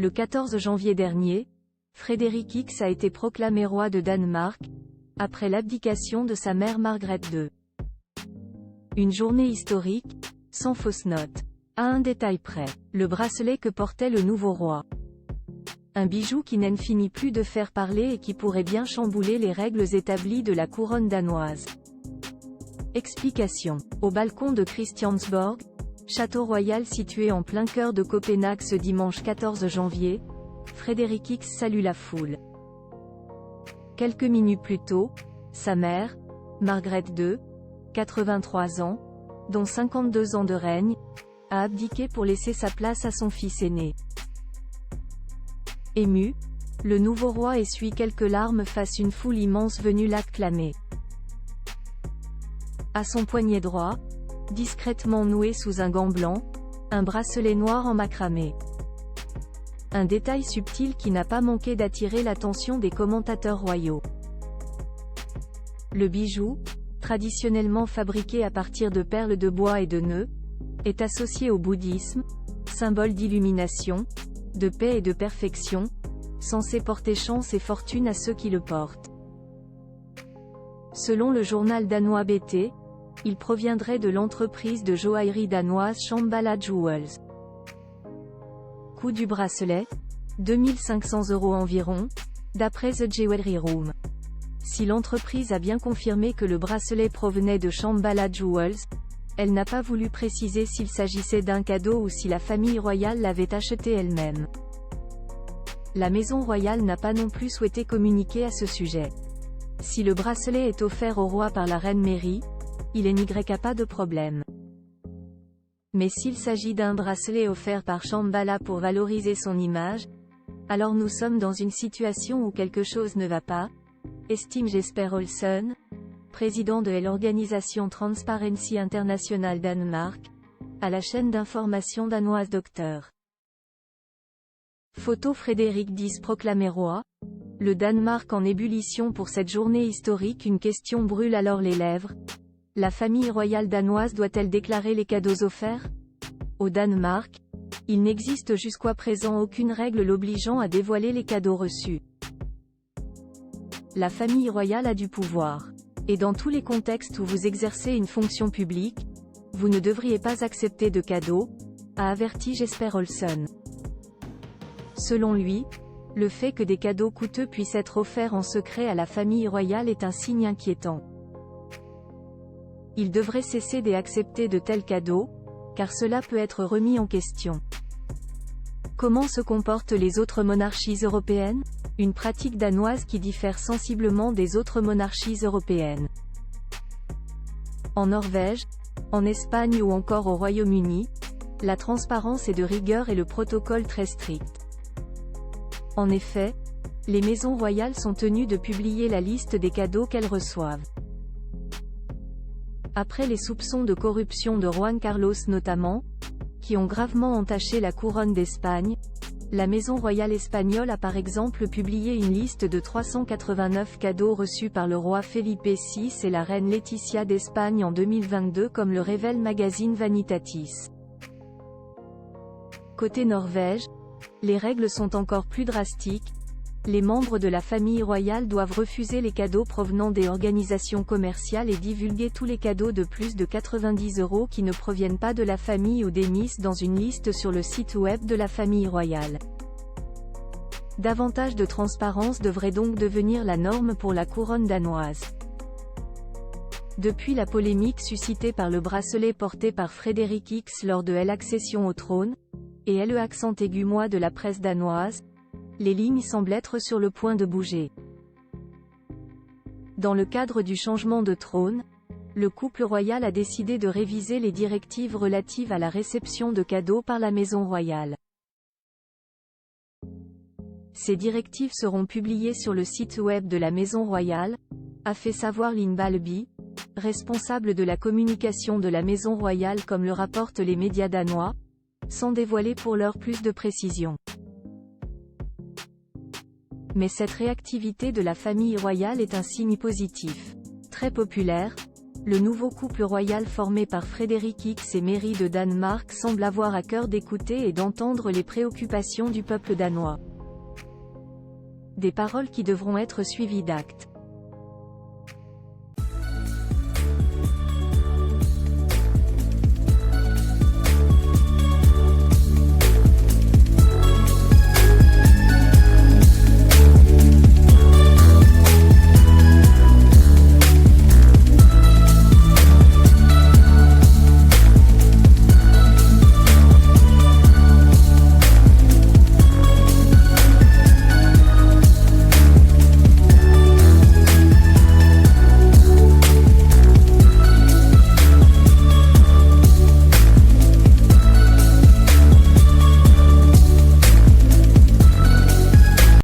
Le 14 janvier dernier, Frédéric X a été proclamé roi de Danemark, après l'abdication de sa mère Margrethe II. Une journée historique, sans fausse note. À un détail près, le bracelet que portait le nouveau roi. Un bijou qui n'en finit plus de faire parler et qui pourrait bien chambouler les règles établies de la couronne danoise. Explication. Au balcon de Christiansborg, château royal situé en plein cœur de Copenhague ce dimanche 14 janvier, Frédéric X salue la foule. Quelques minutes plus tôt, sa mère, Margrethe II, 83 ans, dont 52 ans de règne, a abdiqué pour laisser sa place à son fils aîné. Ému, le nouveau roi essuie quelques larmes face une foule immense venue l'acclamer. À son poignet droit, discrètement noué sous un gant blanc, un bracelet noir en macramé. Un détail subtil qui n'a pas manqué d'attirer l'attention des commentateurs royaux. Le bijou, traditionnellement fabriqué à partir de perles de bois et de nœuds, est associé au bouddhisme, symbole d'illumination, de paix et de perfection, censé porter chance et fortune à ceux qui le portent. Selon le journal danois BT, il proviendrait de l'entreprise de joaillerie danoise Shambhala Jewels. Coût du bracelet, 2500 € environ, d'après The Jewelry Room. Si l'entreprise a bien confirmé que le bracelet provenait de Shambhala Jewels, elle n'a pas voulu préciser s'il s'agissait d'un cadeau ou si la famille royale l'avait acheté elle-même. La maison royale n'a pas non plus souhaité communiquer à ce sujet. Si le bracelet est offert au roi par la reine Mary, il n'y a pas de problème. Mais s'il s'agit d'un bracelet offert par Shambhala pour valoriser son image, alors nous sommes dans une situation où quelque chose ne va pas, estime Jesper Olsen, président de l'organisation Transparency International Danemark, à la chaîne d'information danoise Docteur. Photo Frédéric X proclamé roi. Le Danemark en ébullition pour cette journée historique. Une question brûle alors les lèvres. La famille royale danoise doit-elle déclarer les cadeaux offerts? Au Danemark, il n'existe jusqu'à présent aucune règle l'obligeant à dévoiler les cadeaux reçus. La famille royale a du pouvoir. Et dans tous les contextes où vous exercez une fonction publique, vous ne devriez pas accepter de cadeaux, a averti Jesper Olsen. Selon lui, le fait que des cadeaux coûteux puissent être offerts en secret à la famille royale est un signe inquiétant. Il devrait cesser d'accepter de tels cadeaux, car cela peut être remis en question. Comment se comportent les autres monarchies européennes? Une pratique danoise qui diffère sensiblement des autres monarchies européennes. En Norvège, en Espagne ou encore au Royaume-Uni, la transparence est de rigueur et le protocole très strict. En effet, les maisons royales sont tenues de publier la liste des cadeaux qu'elles reçoivent. Après les soupçons de corruption de Juan Carlos notamment, qui ont gravement entaché la couronne d'Espagne, la maison royale espagnole a par exemple publié une liste de 389 cadeaux reçus par le roi Felipe VI et la reine Laetitia d'Espagne en 2022 comme le révèle magazine Vanitatis. Côté Norvège, les règles sont encore plus drastiques. Les membres de la famille royale doivent refuser les cadeaux provenant des organisations commerciales et divulguer tous les cadeaux de plus de 90 € qui ne proviennent pas de la famille ou des miss dans une liste sur le site web de la famille royale. Davantage de transparence devrait donc devenir la norme pour la couronne danoise. Depuis la polémique suscitée par le bracelet porté par Frédéric X lors de l'accession au trône, et le accent aigu moi de la presse danoise, les lignes semblent être sur le point de bouger. Dans le cadre du changement de trône, le couple royal a décidé de réviser les directives relatives à la réception de cadeaux par la maison royale. Ces directives seront publiées sur le site web de la maison royale, a fait savoir Lynn Balby, responsable de la communication de la maison royale comme le rapportent les médias danois, sans dévoiler pour l'heure plus de précisions. Mais cette réactivité de la famille royale est un signe positif. Très populaire, Le nouveau couple royal formé par Frédéric X et Mary de Danemark semble avoir à cœur d'écouter et d'entendre les préoccupations du peuple danois. Des paroles qui devront être suivies d'actes.